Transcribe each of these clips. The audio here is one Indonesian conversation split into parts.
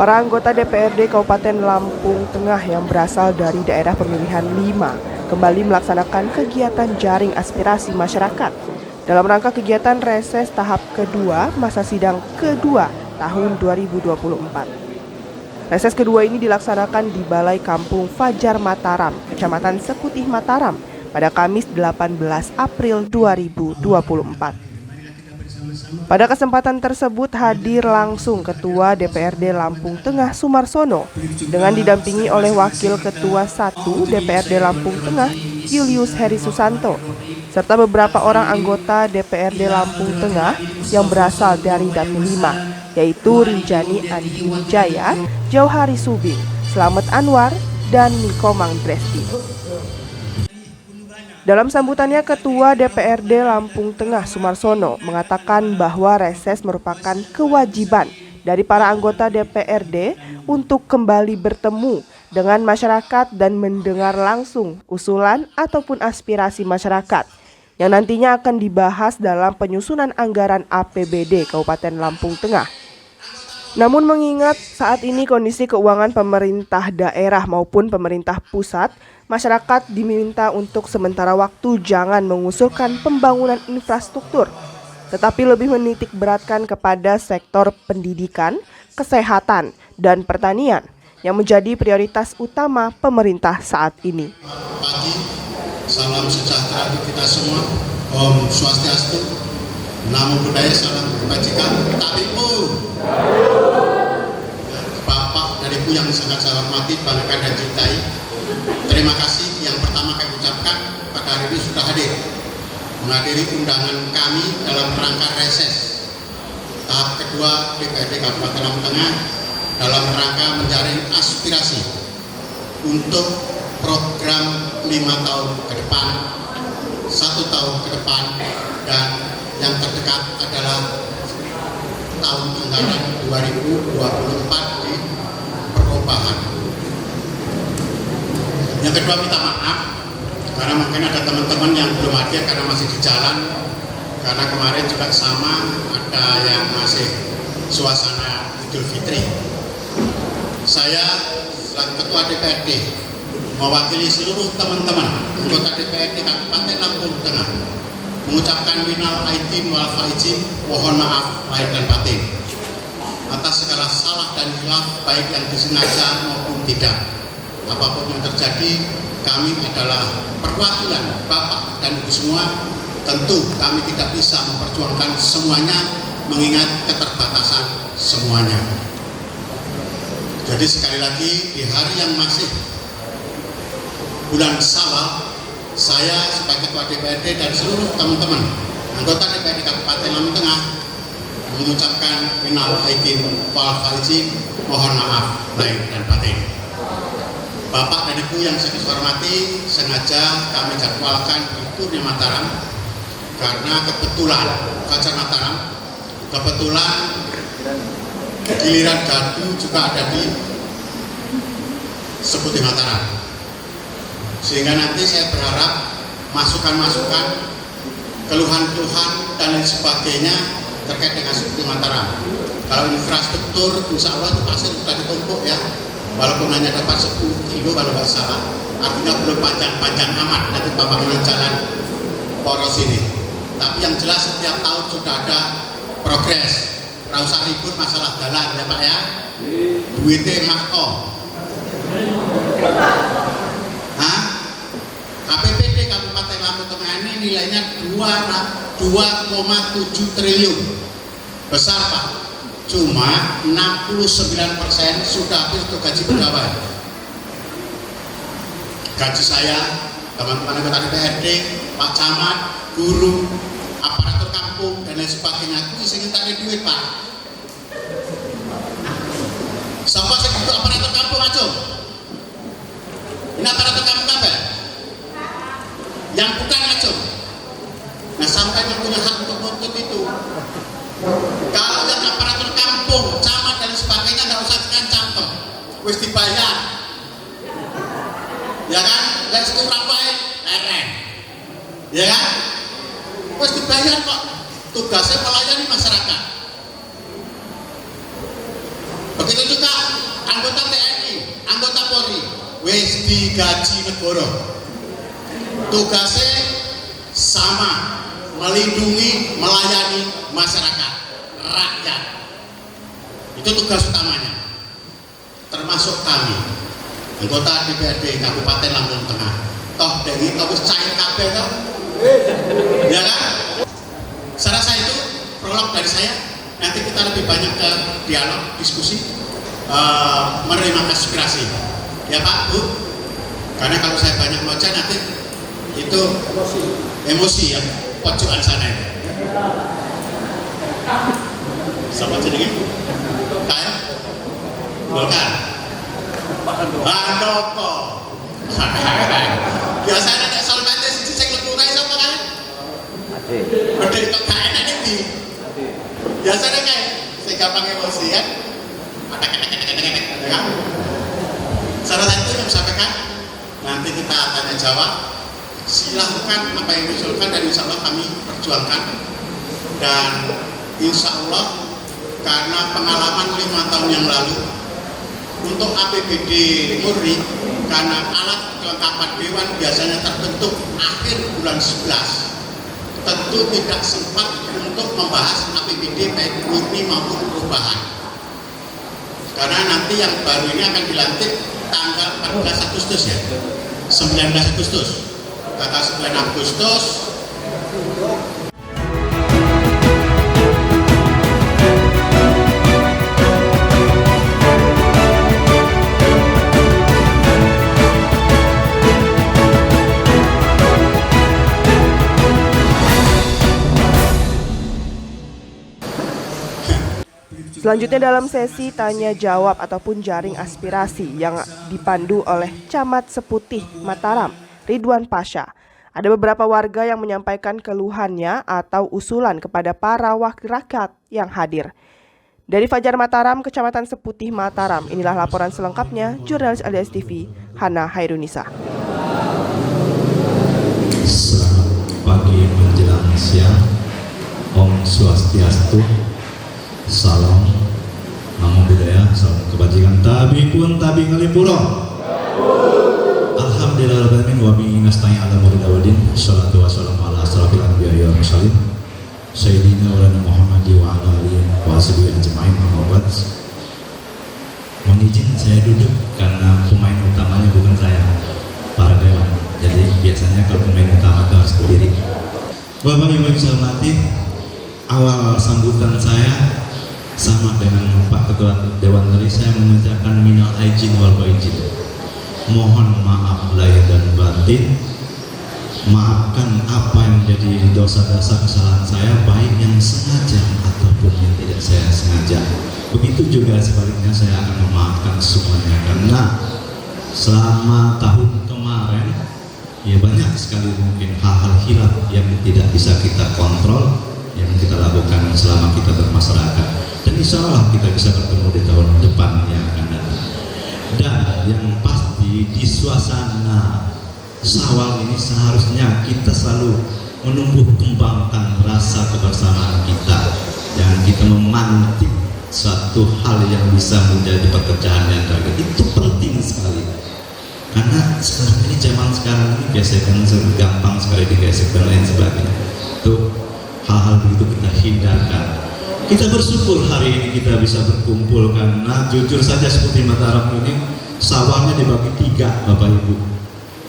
Para anggota DPRD Kabupaten Lampung Tengah yang berasal dari daerah pemilihan 5 kembali melaksanakan kegiatan jaring aspirasi masyarakat dalam rangka kegiatan reses tahap kedua masa sidang kedua tahun 2024. Reses kedua ini dilaksanakan di Balai Kampung Fajar Mataram, Kecamatan Sekutih Mataram pada Kamis 18 April 2024. Pada kesempatan tersebut hadir langsung Ketua DPRD Lampung Tengah Sumarsono dengan didampingi oleh Wakil Ketua 1 DPRD Lampung Tengah Julius Heri Susanto serta beberapa orang anggota DPRD Lampung Tengah yang berasal dari Dapil 5 yaitu Rinjani Andi Wijaya, Jauhari Subing, Slamet Anwar, dan Nikomang Dresti. Dalam sambutannya, Ketua DPRD Lampung Tengah Sumarsono mengatakan bahwa reses merupakan kewajiban dari para anggota DPRD untuk kembali bertemu dengan masyarakat dan mendengar langsung usulan ataupun aspirasi masyarakat yang nantinya akan dibahas dalam penyusunan anggaran APBD Kabupaten Lampung Tengah. Namun mengingat saat ini kondisi keuangan pemerintah daerah maupun pemerintah pusat, masyarakat diminta untuk sementara waktu jangan mengusulkan pembangunan infrastruktur, tetapi lebih menitik beratkan kepada sektor pendidikan, kesehatan, dan pertanian yang menjadi prioritas utama pemerintah saat ini. Pagi, salam sejahtera untuk kita semua. Om Swastiastu, Namo Buddhaya, salam kebajikan. Bapak dan Ibu yang sangat saya hormati, banggakan dan cintai, terima kasih yang pertama kami ucapkan pada hari ini sudah hadir menghadiri undangan kami dalam rangka reses tahap kedua DPRD Kabupaten Lampung Tengah dalam rangka menjaring aspirasi untuk program 5 tahun ke depan, 1 tahun ke depan, dan yang terdekat adalah tahun anggaran 2024 di perubahan. Yang kedua, minta maaf karena mungkin ada teman-teman yang belum hadir karena masih di jalan, karena kemarin juga sama ada yang masih suasana Idul Fitri. Saya selaku Ketua DPRD mewakili seluruh teman-teman anggota DPRD Kabupaten Lampung Tengah mengucapkan minal aidin wal faizin, mohon maaf lahir dan batin atas segala salah dan khilaf baik yang disengaja maupun tidak. Apapun yang terjadi, kami adalah perwakilan Bapak dan Ibu semua. Tentu kami tidak bisa memperjuangkan semuanya mengingat keterbatasan semuanya. Jadi sekali lagi di hari yang masih bulan Syawal, saya sebagai Ketua DPRD dan seluruh teman-teman anggota DPRD Kabupaten Lampung Tengah mengucapkan minal aidin wal faizin, mohon maaf lahir dan batin. Bapak dan Ibu yang saya hormati, sengaja kami jadwalkan di Kurnia Mataram karena kebetulan Fajar Mataram, kebetulan giliran gardu juga ada di Sekutih Mataram. Sehingga nanti saya berharap masukan-masukan, keluhan-keluhan dan lain sebagainya terkait dengan Sekutih Mataram. Kalau infrastruktur, insya Allah itu pasti sudah ditumpuk ya. Walaupun hanya dapat 10 kilo kalau nggak salah, artinya belum panjang-panjang amat nanti pembangunan jalan poros ini. Tapi yang jelas setiap tahun sudah ada progres. Nggak usah ribut masalah jalan ya Pak ya. Duitnya makko. APBD Kabupaten Lampung Tengah ini nilainya 2,7 triliun. Besar Pak. Cuma 69% sudah habis untuk gaji pegawai. Gaji saya, teman-teman anggota DPRD, Pak Camat, guru, aparatur kampung dan lain sebagainya itu sing tadi duit Pak. Siapa sing itu aparatur kampung aja? Ini aparatur kampung apa? Yang bukan aja. Nah sampai yang punya hak untuk nuntut itu. Kalau yang aparatur kampung, camat dan sebagainya nggak usah dikancam toh, wis dibayar, ya kan? Dan sekurang baik, ya kan? Wis dibayar kok, tugasnya melayani masyarakat. Begitu juga anggota TNI, anggota Polri wis digaji negara. Tugasnya sama, melindungi, melayani masyarakat, rakyat. Itu tugas utamanya. Termasuk kami, anggota DPRD Kabupaten Lampung Tengah. Toh dari itu wis cair kabeh toh. Ya kan? Saya rasa itu prolog dari saya. Nanti kita lebih banyak ke dialog, diskusi, menerima aspirasi. Ya Pak, Bu. Karena kalau saya banyak baca nanti itu emosi ya, pojokan sana itu. Sama jenenge? Kayak Golkar. Handoko. Biasanya nek solvente siji sing lebu kae sapa kae? Bedhe kok gak enak iki. Biasanya kayak sing gampang emosi kan. Ya. Salah satu yang sampaikan nanti kita tanya jawab. Silahkan apa yang diusulkan dan insya Allah kami perjuangkan. Dan insya Allah karena pengalaman 5 tahun yang lalu untuk APBD murni, karena alat kelengkapan dewan biasanya terbentuk akhir bulan 11, tentu tidak sempat untuk membahas APBD baik murni maupun perubahan. Karena nanti yang baru ini akan dilantik tanggal 14 Agustus ya, 19 Agustus, tanggal 9 Agustus. Selanjutnya dalam sesi tanya jawab ataupun jaring aspirasi yang dipandu oleh Camat Seputih Mataram, Ridwan Pasha, ada beberapa warga yang menyampaikan keluhannya atau usulan kepada para wakil rakyat yang hadir. Dari Fajar Mataram, Kecamatan Seputih Mataram, inilah laporan selengkapnya jurnalis LDS TV, Hana Hairunisa. Selamat pagi menjelang siang. Om Swastiastu. Salam namo budaya, salam kebajikan. Tabi pun tabi ngalipuro. Alhamdulillahirobbilalamin wa bihi nasta'in ala umuri wadin. Shalatu wassalamu ala asrofil anbiya'i wal mursalin sayyidina wa lana Muhammadi wa ala alihi wa sahbihi ajma'in. Muhammad. Mohon izin saya duduk karena pemain utamanya bukan saya, para dewan. Jadi biasanya kalau pemain utama itu harus berdiri. Bapak Ibu yang saya hormati, awal sambutan saya sama dengan Pak Ketua Dewan tadi, saya mengucapkan minal aijin wal faizin. Mohon maaf lahir dan batin. Maafkan apa yang menjadi dosa-dosa kesalahan saya, baik yang sengaja ataupun yang tidak saya sengaja. Begitu juga sebaliknya saya akan memaafkan semuanya, karena selama tahun kemarin ya banyak sekali mungkin hal-hal hilaf yang tidak bisa kita kontrol yang kita lakukan selama kita bermasyarakat. Dan insya Allah kita bisa bertemu di tahun depan yang akan datang. Dan yang pasti di suasana Syawal ini seharusnya kita selalu menumbuh kembangkan rasa kebersamaan kita. Jangan kita memantik suatu hal yang bisa menjadi perpecahan yang terjadi. Itu penting sekali. Karena sekarang ini zaman sekarang ini biasanya gampang sekali digesek dan lain sebagainya. Itu hal-hal begitu kita hindarkan. Kita bersyukur hari ini kita bisa berkumpul, karena jujur saja seperti Mataram ini sawahnya dibagi 3 Bapak Ibu.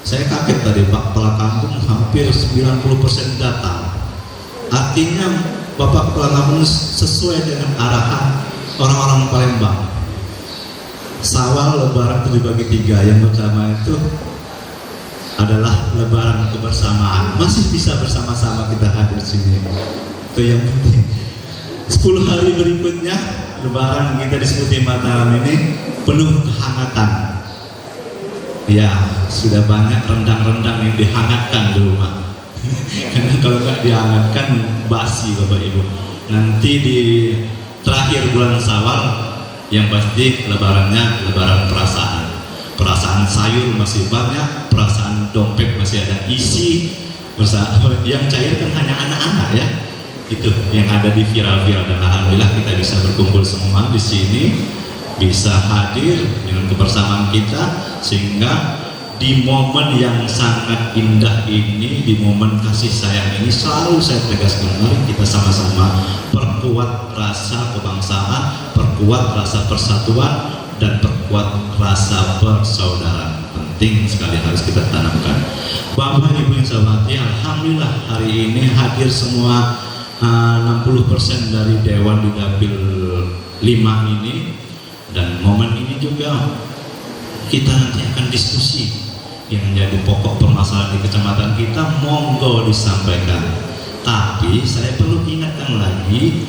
Saya kaget tadi Pak Kepala Kampung hampir 90% datang. Artinya Bapak Kepala Kampung sesuai dengan arahan orang-orang Palembang. Sawah Lebaran itu dibagi 3. Yang pertama itu adalah Lebaran kebersamaan. Masih bisa bersama-sama kita hadir sini. Itu yang penting. 10 hari berikutnya Lebaran kita di Seputih Mataram ini penuh kehangatan. Ya, sudah banyak rendang-rendang yang dihangatkan di rumah. Karena kalau nggak dihangatkan basi Bapak Ibu. Nanti di terakhir bulan Syawal yang pasti Lebarannya Lebaran perasaan. Perasaan sayur masih banyak, perasaan dompet masih ada isi. Yang cair kan hanya anak-anak ya. Itu yang ada di viral-viral, dan alhamdulillah kita bisa berkumpul semua di sini bisa hadir dengan kebersamaan kita, sehingga di momen yang sangat indah ini, di momen kasih sayang ini, selalu saya tegaskan, mari kita sama-sama perkuat rasa kebangsaan, perkuat rasa persatuan, dan perkuat rasa persaudaraan. Penting sekali harus kita tanamkan. Bapak Ibu yang saya hormati, alhamdulillah hari ini hadir semua 60% dari Dewan di Dapil 5 ini, dan momen ini juga kita nanti akan diskusi yang menjadi pokok permasalahan di kecamatan kita, monggo disampaikan. Tapi saya perlu ingatkan lagi,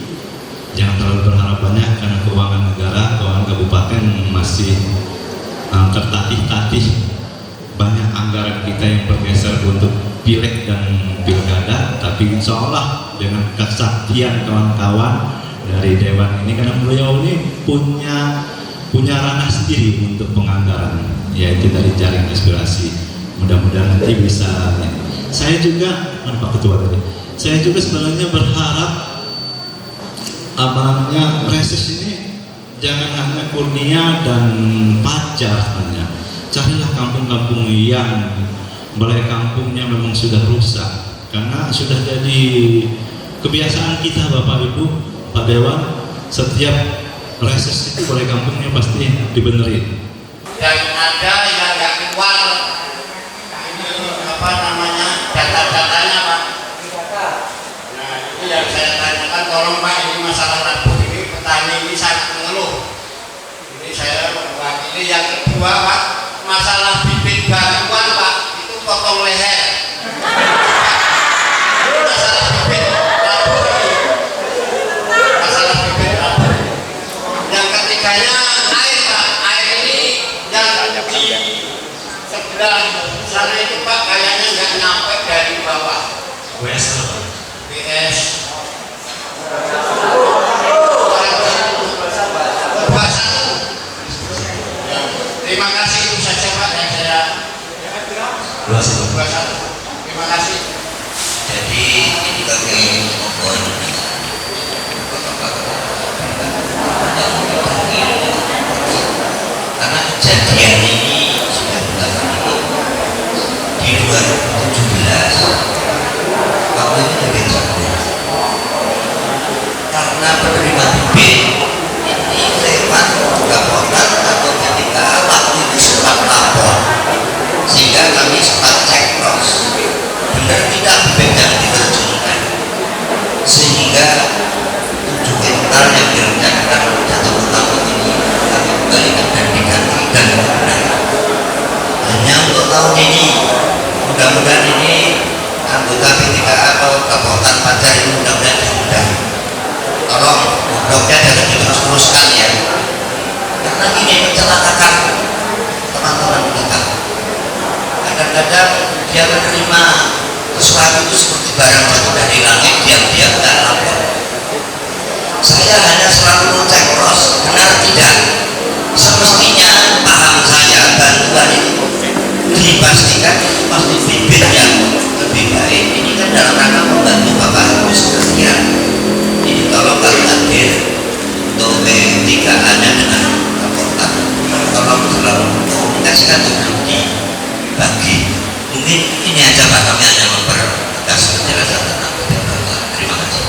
jangan terlalu berharap banyak karena keuangan negara, keuangan kabupaten masih tertatih-tatih. Banyak anggaran kita yang bergeser untuk pileg dan pilkada, tapi insya Allah dengan kesaktian kawan-kawan dari Dewan ini, karena beliau ini punya ranah sendiri untuk penganggaran, yaitu dari jaring aspirasi. Mudah-mudahan nanti bisa. Saya juga, Pak Ketua tadi, saya juga sebenarnya berharap reses ini jangan hanya Kurnia dan Pacar sebenarnya. Carilah kampung-kampung yang balai kampungnya memang sudah rusak, karena sudah jadi kebiasaan kita Bapak Ibu, Pak Dewan, setiap reses itu balai kampungnya pasti dibenerin. Dan ada yang nggak keluar data-datanya Pak. Nah itu yang saya tanyakan, tolong Pak, ini masalah rabut ini, petani ini sangat mengeluh. Ini saya mewakili. Yang kedua Pak, masalah bibit bantuan Pak, itu potong leher. Masalah bibit rabut ini, masalah bibit rabut. Yang ketiganya air Pak, air ini yang di sebelah sana itu Pak kayaknya nggak nyampe dari bawah. WS apa? WS. Terima kasih, itu saja Pak yang saya. 21. Terima kasih. Jadi ini kami mohon karena kejadian ini sudah berulang kali. Di 2017 waktu itu lebih jauh, karena penerima bibit ini lewat laporan atau ketika waktu itu sempat lapor, sehingga kami sempat cek cross benar tidak bibit yang diterjunkan, sehingga 7 hektar yang direncanakan jatuh ke laut ini kami kembalikan dan diganti dan benar. Hanya untuk tahun ini, mudah-mudahan ini anggota P3A atau Kabupaten Pacar ini mudah-mudahan diundang. Tolong produknya jangan diterus-teruskan ya, karena ini mencelakakan teman-teman kita. Kadang-kadang dia menerima sesuatu itu seperti barang jatuh dari langit, diam-diam tidak lapor. Saya hanya selalu cek cross, benar tidak? Semestinya paham saya, bantuan itu dipastikan itu pasti bibit yang lebih baik. Ini kan dalam rangka membantu Bapak Ibu sekalian. Ini tolong kalian hadir untuk P3A-nya dengan Kapolta, tolong selalu komunikasikan sebelum dibagi. Mungkin ini aja Pak, kami hanya mempertegas penjelasan tentang P3A. Terima kasih.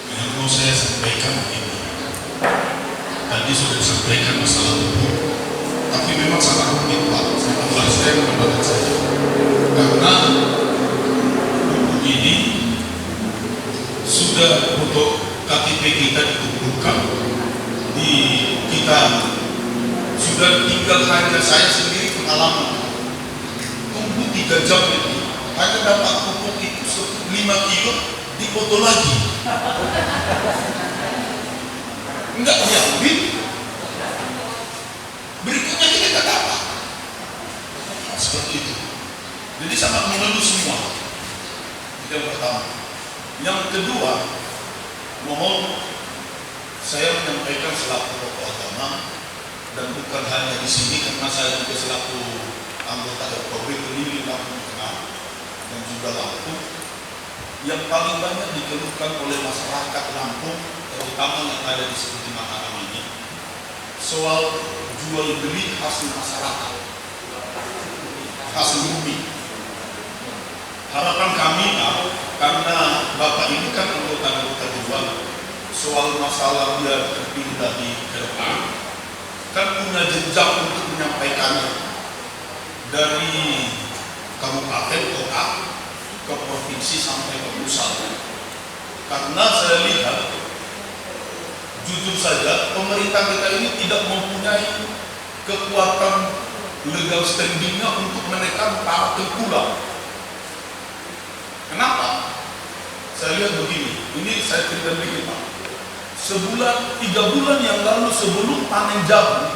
Yang mau saya sampaikan begini, tadi sudah disampaikan masalah itu, tapi memang sangat rumit Pak. Saya menambahkan saja, karena buku ini sudah untuk KTP kita dikumpulkan di kita, sudah tinggal hanya saya sendiri pengalaman tunggu 3 jam ini hanya dapat pupuk itu 5 kilo dipoto lagi, enggak diambil, berikutnya kita tak dapat. Seperti itu. Jadi sangat mengeluh semua. Itu yang pertama. Yang kedua, mohon saya menyampaikan selaku tokoh agama, dan bukan hanya di sini karena saya juga selaku anggota RKB Pemilih Lampung Tengah dan juga Lampung, yang paling banyak dikeluhkan oleh masyarakat Lampung, terutama utama yang ada di seperti Mataram ini soal jual beli hasil masyarakat, hasil bumi. Harapan kami karena Bapak ini kan anggota dewan, soal masalah dia terpilih tadi ke depan kan punya jejak untuk menyampaikannya dari kabupaten, kota, ke provinsi sampai ke pusat. Karena saya lihat jujur saja pemerintah kita ini tidak mempunyai kekuatan legal standingnya untuk menekan para tengkulak. Kenapa? Saya lihat begini, ini saya cerita dikit Pak. 3 bulan yang lalu sebelum panen jagung,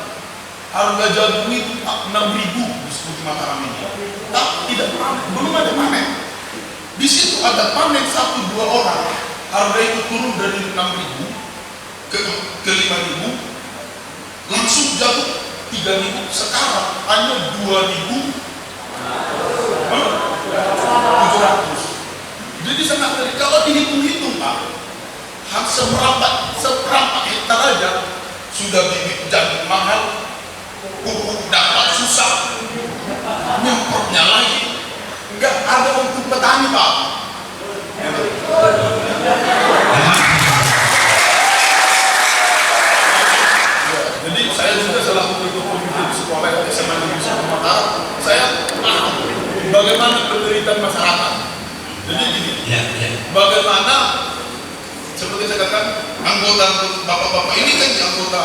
harga jagung itu 6.000 di seperti Mataram ini. Tapi tidak panen, belum ada panen. Di situ ada panen 1-2 orang, harga itu turun dari 6.000 ke 5.000, langsung jatuh 3.000. Sekarang hanya 2.700. Jadi sangat dari kalau dihitung-hitung Pak, seberapa hektar aja sudah bibit jagung mahal, pupuk dapat susah, nyemprotnya lagi, nggak ada untuk petani Pak. Jadi saya juga selaku ketua komite di sekolah SMA Negeri 1 Mataram, saya paham bagaimana penderitaan masyarakat. Jadi gini, bagaimana seperti saya katakan, anggota bapak-bapak ini kan anggota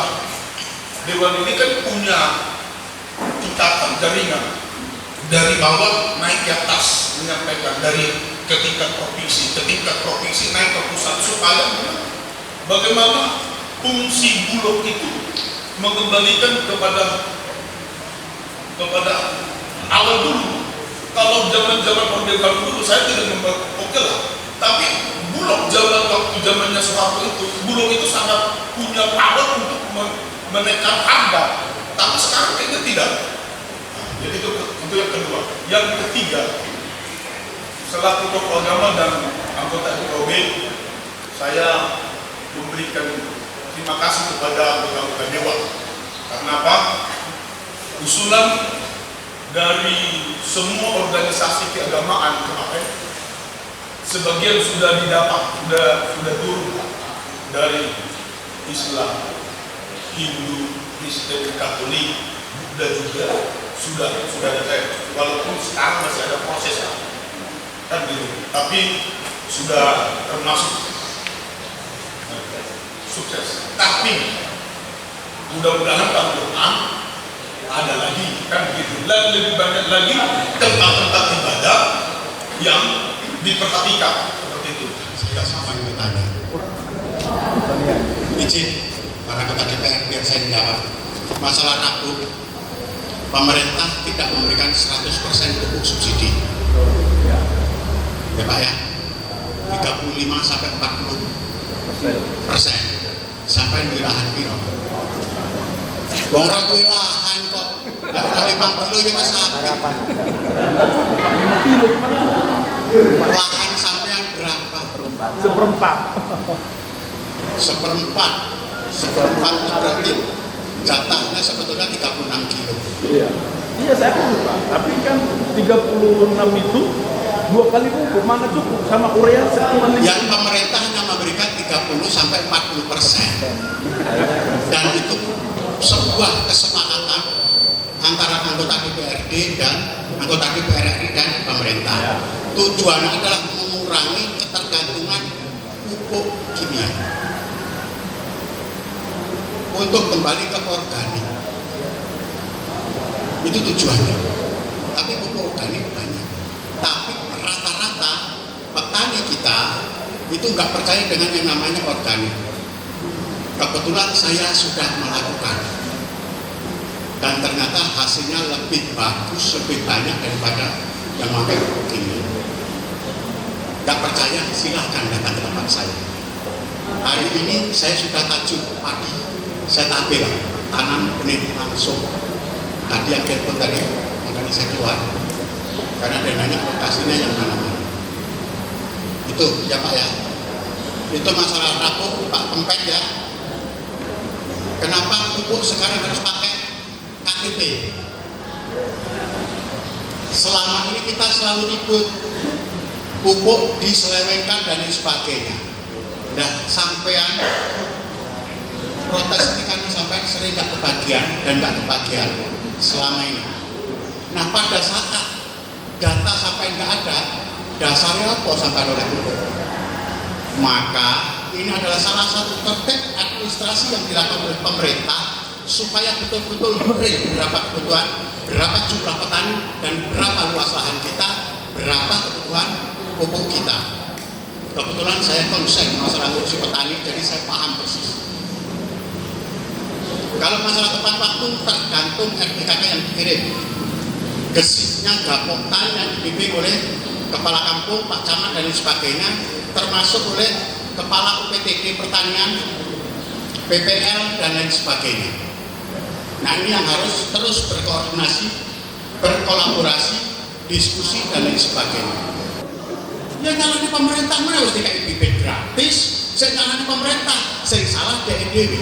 dewan ini kan punya ikatan jaringan dari bawah naik ke atas, menyampaikan dari ke tingkat provinsi naik ke pusat, supaya bagaimana fungsi Bulog itu mengembalikan kepada awal dulu. Kalau zaman Orde Baru dulu saya tidak oke lah, tapi Bulog zamannya Soeharto itu, Bulog itu sangat punya power untuk menekan harga, tapi sekarang kayaknya tidak. Jadi itu yang kedua. Yang ketiga, selaku tokoh agama dan anggota DPRD, saya memberikan terima kasih kepada anggota dewan. Karena apa? Usulan dari semua organisasi keagamaan kemarin, sebagian sudah didapat, sudah turun dari Islam, Hindu, Kristen, Katolik, dan juga sudah dicek. Walaupun sekarang masih ada proses kan gitu, tapi sudah termasuk sukses. Tapi mudah-mudahan tahun depan ada lagi kan begitu, dan lebih banyak lagi tempat-tempat ibadah yang diperhatikan seperti itu. Saya sama bertanya, izin para ketua DPR biar saya jawab. Masalah tabung, pemerintah tidak memberikan 100% pupuk subsidi, ya Pak ya, 35 sampai 40% sampai di lahan piro. Borok lahan kok, dari 5 kilo ya Mas sapi. Lahan sampean berapa? Seperempat itu berarti jatahnya sebetulnya 36 kilo. Iya saya paham Pak, tapi kan 36 itu 2 kali pupuk, mana cukup sama urea sekuman Yang pemerintah hanya memberikan 30 sampai 40%, dan itu sebuah kesepakatan antara anggota DPRD dan anggota DPR RI dan pemerintah. Tujuannya adalah mengurangi ketergantungan pupuk kimia untuk kembali ke organik. Itu tujuannya. Tapi pupuk organik banyak. Tapi rata-rata petani kita itu nggak percaya dengan yang namanya organik. Kebetulan saya sudah melakukan, dan ternyata hasilnya lebih bagus, lebih banyak daripada yang pakai pupuk kimia. Nggak percaya, silahkan datang ke tempat saya. Hari ini saya sudah tajuk padi, saya tabel tanam benih langsung. Tadi yang telepon tadi, makanya saya keluar karena dananya lokasinya yang mana-mana. Itu ya Pak ya. Itu masalah rapuk Pak Pempek ya. Kenapa pupuk sekarang harus pakai KTP? Selama ini kita selalu ribut, pupuk diselewengkan dan lain sebagainya. Nah, sampean protes ini kan sampai sering nggak kebagian dan nggak kebagian selama ini. Nah, pada saat data sampai nggak ada, dasarnya apa sampai oleh pupuk? Maka ini adalah salah satu tertib administrasi yang dilakukan oleh pemerintah supaya betul-betul real berapa kebutuhan, berapa jumlah petani, dan berapa luas lahan kita, berapa kebutuhan pupuk kita. Kebetulan saya konsen masalah ngurusi petani, jadi saya paham persis. Kalau masalah tepat waktu tergantung RPKK yang dikirim. Gesitnya gapotan yang dibimbing oleh kepala kampung, Pak Camat dan lain sebagainya, termasuk oleh kepala UPTD pertanian, PPL dan lain sebagainya. Nah, ini yang harus terus berkoordinasi, berkolaborasi, diskusi dan lain sebagainya. Ya nyalani pemerintah mana harus dikasih bibit gratis, saya nyalani pemerintah, saya salah DNDW.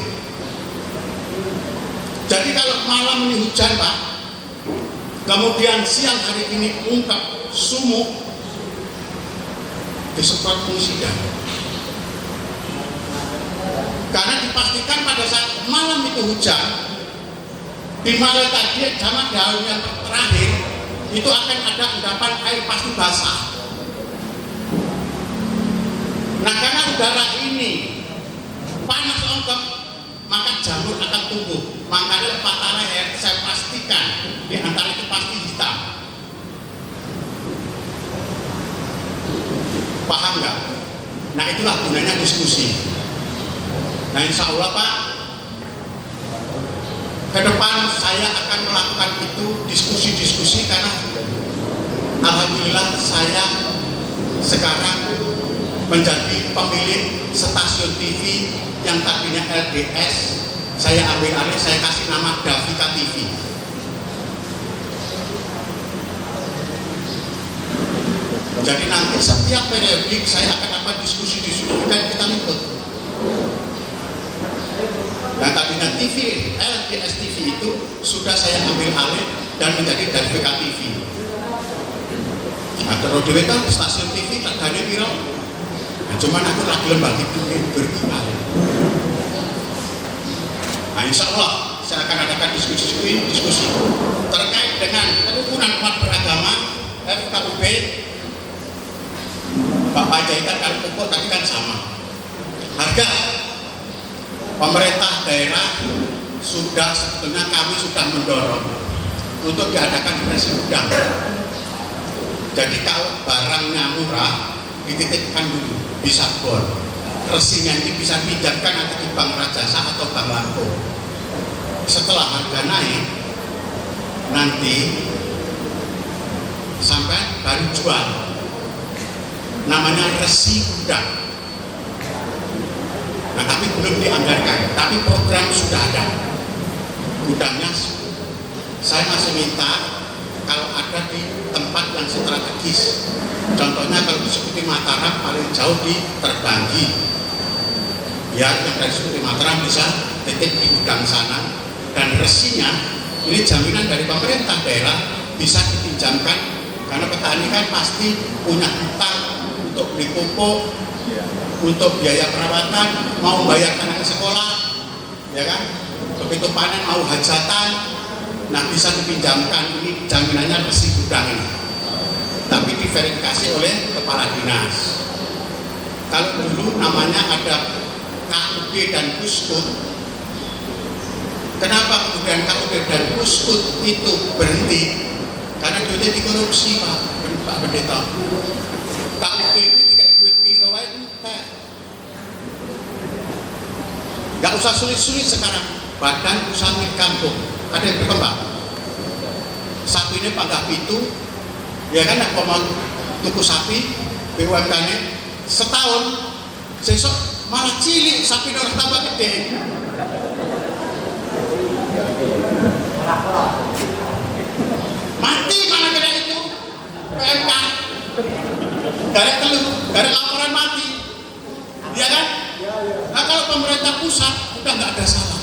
Jadi kalau malam ini hujan Pak, kemudian siang hari ini ungkap sumuk, disemprot fungicida. Karena dipastikan pada saat malam itu hujan, di malam tadi zaman daun yang terakhir itu akan ada endapan air pasti basah. Nah, karena udara ini panas longkap, maka jamur akan tumbuh. Makanya patah leher saya pastikan di antara itu pasti hitam. Paham nggak? Nah, itulah gunanya diskusi. Nah, insya Allah Pak, ke depan saya akan melakukan itu diskusi-diskusi karena alhamdulillah saya sekarang menjadi pemilik stasiun TV yang tadinya LDS, saya ambil alih, saya kasih nama Davika TV. Jadi nanti setiap periodik saya akan dapat diskusi-diskusi dan kita ikut. Nah, tadinya TV, LDS TV itu sudah saya ambil alih dan menjadi Davika TV. Nah, terus dewe kan stasiun TV tadinya viral. Nah, cuman aku lagi lembagi berkali. Nah, insya Allah saya akan adakan diskusi terkait dengan kerukunan umat beragama FKUB. Bapak Jahitan kalau pupuk tadi kan sama. Harga pemerintah daerah sudah sebetulnya kami sudah mendorong untuk diadakan resi gudang. Jadi kalau barangnya murah dititipkan dulu, bisa bor. Resinya ini bisa pinjamkan nanti di Bank Rajasa atau Bank Lampu. Setelah harga naik, nanti sampai baru jual. Namanya resi gudang. Nah, tapi belum dianggarkan, tapi program sudah ada. Gudangnya saya masih minta kalau ada di tempat yang strategis. Contohnya kalau seperti Mataram paling jauh di Terbanggi. Biar yang dari seperti Mataram bisa titip di gudang sana, dan resinya ini jaminan dari pemerintah daerah bisa dipinjamkan karena petani kan pasti punya hutang untuk beli pupuk, untuk biaya perawatan, mau bayar anak sekolah, ya kan? Begitu panen mau hajatan, nah bisa dipinjamkan. Ini jaminannya resi gudang ini, tapi diverifikasi oleh kepala dinas. Kalau dulu namanya ada KUD dan Puskut. Kenapa kemudian KUD dan Puskut itu berhenti? Karena duitnya dikorupsi Pak Pendeta. KUD itu tidak duit piro wae entek. Gak usah sulit-sulit sekarang. Badan usaha milik kampung ada yang berkembang. Sapinya Panggah Pitu, ya kan, aku mau tuku sapi BUMN setahun, sesok malah cilik sapi orang tambah gede. Mati mana kena itu PMK. Dari telur, dari laporan mati, ya kan? pemerintah pusat udah nggak ada salah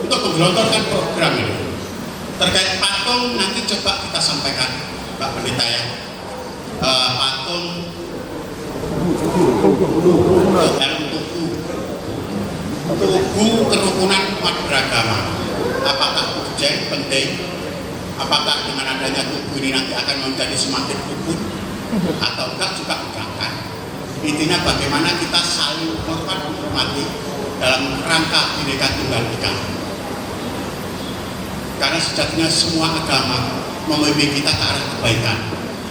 untuk menggelontorkan program ini. Terkait patung nanti coba kita sampaikan, Pak Pendeta ya. Patung tugu kerukunan umat beragama. Apakah urgent, penting? Apakah dengan adanya tugu ini nanti akan menjadi semakin rukun atau enggak juga enggak? Intinya bagaimana kita saling menghormati dalam rangka Bhinneka Tunggal Ika. Karena sejatinya semua agama membimbing kita ke arah kebaikan.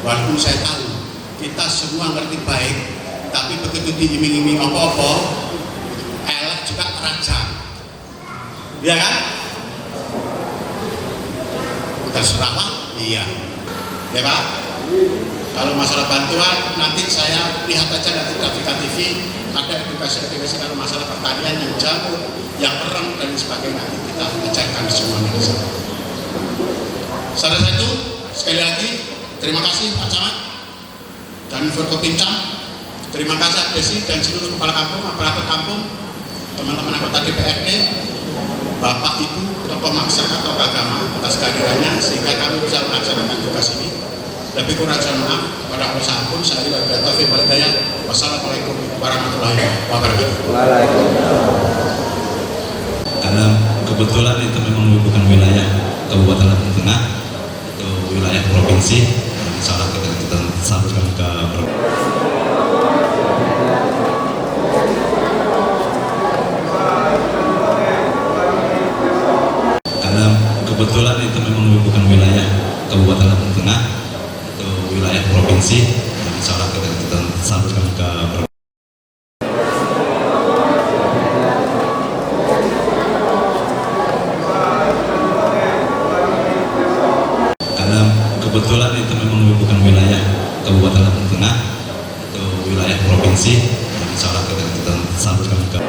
Walaupun saya tahu kita semua ngerti baik, tapi begitu diiming-iming apa-apa, elek juga terancam. Ya kan? Terserahlah, iya. Ya Pak? Kalau masalah bantuan, nanti saya lihat aja nanti di TV, ada edukasi kalau masalah pertanian yang jauh, yang perang dan sebagainya, nanti kita ajarkan semuanya di sana. Salah satu, sekali lagi, terima kasih Pak Camat dan Forkopincam, terima kasih Desi dan seluruh kepala kampung, aparatur kampung, teman-teman anggota DPRD, Bapak Ibu, tokoh masyarakat atau agama atas kehadirannya sehingga kami bisa melaksanakan tugas ini. Lebih kurang saya maaf kepada Allah Sampun, saya wabillahi taufiq wal hidayah. Wassalamualaikum warahmatullahi wabarakatuh. Karena kebetulan itu memang bukan wilayah Kabupaten Lampung Tengah, itu wilayah provinsi. Insya Allah kita salurkan ke karena kebetulan itu memang bukan wilayah Kabupaten Lampung Tengah, itu wilayah provinsi. Insya Allah kita salurkan ke kebetulan itu memang bukan wilayah Kabupaten Lampung Tengah, itu wilayah provinsi. Insya Allah kita salurkan ke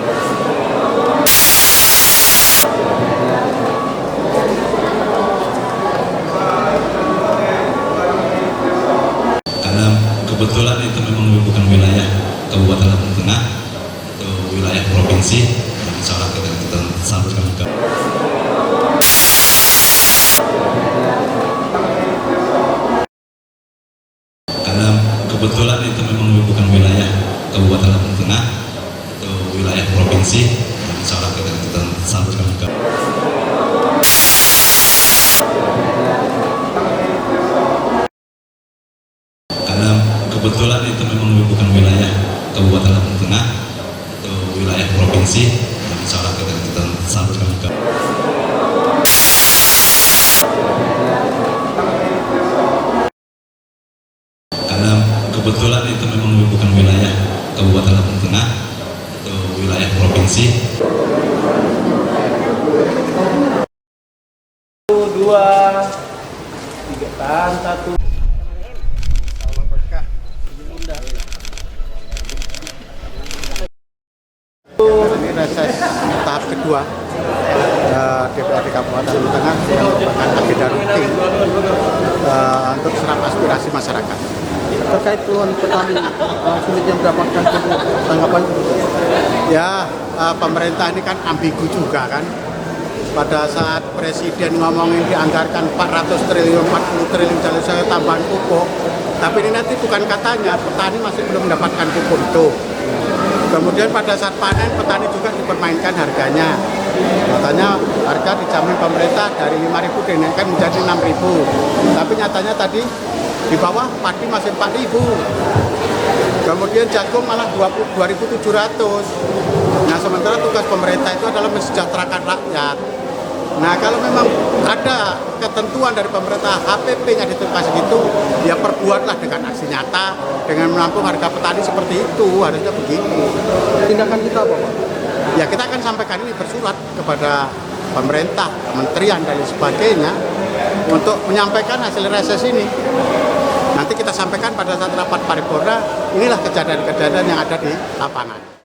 karena kebetulan itu memang bukan wilayah Kabupaten Lampung Tengah, itu wilayah provinsi. Insya Allah kita salurkan ke kebetulan itu memang bukan wilayah Kabupaten Lampung Tengah, itu wilayah provinsi. Insya Allah kita salurkan ke karena kebetulan itu memang bukan wilayah Kabupaten Lampung Tengah, itu wilayah provinsi. Insya Allah kita salurkan ke kebetulan itu memang bukan wilayah Kabupaten Lampung Tengah, itu wilayah provinsi. 2, 3, tahan 1. Ini reses tahap kedua DPRD Kabupaten Lampung Tengah yang merupakan agenda rutin untuk serap aspirasi masyarakat. Terkait keluhan petani sulitnya mendapatkan pupuk, tanggapan? Ya, pemerintah ini kan ambigu juga kan. Pada saat Presiden ngomongin dianggarkan 400 triliun, 40 triliun jadi saya tambahan pupuk. Tapi ini nanti bukan katanya, petani masih belum mendapatkan pupuk itu. Kemudian pada saat panen, petani juga dipermainkan harganya. Katanya harga dijamin pemerintah dari 5.000 dinaikkan menjadi 6.000. Tapi nyatanya tadi di bawah padi masih 4.000. Kemudian jagung malah 2.700. Nah, sementara tugas pemerintah itu adalah mensejahterakan rakyat. Nah, kalau memang ada ketentuan dari pemerintah HPP-nya ditentukan segitu, ya perbuatlah dengan aksi nyata, dengan menampung harga petani seperti itu, harusnya begitu. Tindakan kita apa, Pak? Ya, kita akan sampaikan ini bersurat kepada pemerintah, kementerian, dan sebagainya untuk menyampaikan hasil reses ini. Nanti kita sampaikan pada saat rapat paripurna, inilah kejadian-kejadian yang ada di lapangan.